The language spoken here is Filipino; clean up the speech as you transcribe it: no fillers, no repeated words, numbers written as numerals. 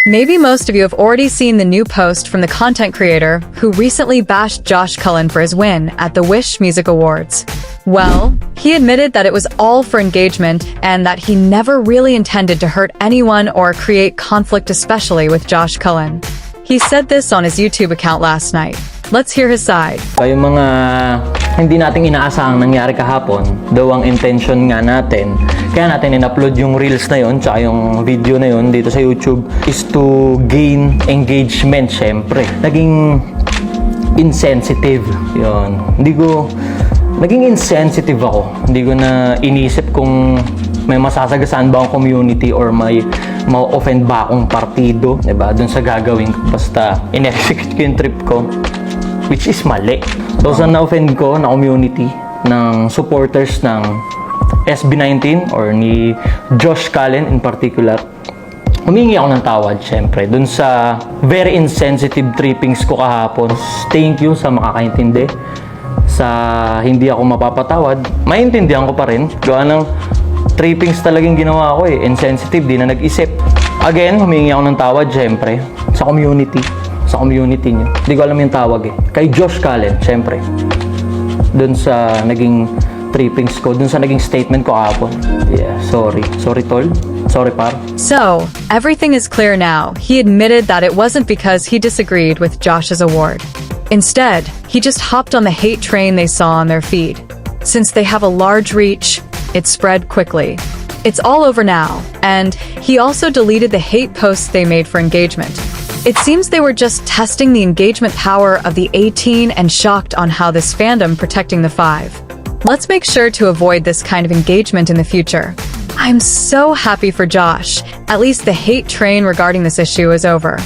Maybe most of you have already seen the new post from the content creator who recently bashed Josh Cullen for his win at the Wish Music Awards. Well, he admitted that it was all for engagement and that he never really intended to hurt anyone or create conflict, especially with Josh Cullen. He said this on his YouTube account last night. Let's hear his side. Yung mga hindi nating inaasahang nangyari kahapon, daw ang intention nga natin, kaya natin in-upload yung reels na yun, tsaka yung video na yun dito sa YouTube, is to gain engagement, syempre. Naging insensitive, yun. Naging insensitive ako. Hindi ko na inisip kung may masasagasaan ba ang community or may ma-offend ba akong partido, diba? Dun sa gagawin ko. Basta in-execute ko yung trip ko, which is mali. So sa na-offend ko na community ng supporters ng SB19 or ni Josh Cullen in particular, humingi ako ng tawad syempre dun sa very insensitive trippings ko kahapon. Thank you sa makakaintindi. Sa hindi ako mapapatawad, maintindihan ko pa rin. Gawa ng trippings talagang ginawa ko eh. Insensitive, di na nag-isip. Again, humingi ako ng tawad syempre sa community. Sa community niyo. Hindi ko alam yung tawag eh. Kay Josh Cullen, syempre. Dun sa naging trippings ko, dun sa naging statement ko kahapon. Yeah, sorry. Sorry, tol. Sorry, par. So, everything is clear now. He admitted that it wasn't because he disagreed with Josh's award. Instead, he just hopped on the hate train they saw on their feed. Since they have a large reach, it spread quickly. It's all over now, and he also deleted the hate posts they made for engagement. It seems they were just testing the engagement power of the 18 and shocked on how this fandom protecting the 5. Let's make sure to avoid this kind of engagement in the future. I'm so happy for Josh. At least the hate train regarding this issue is over.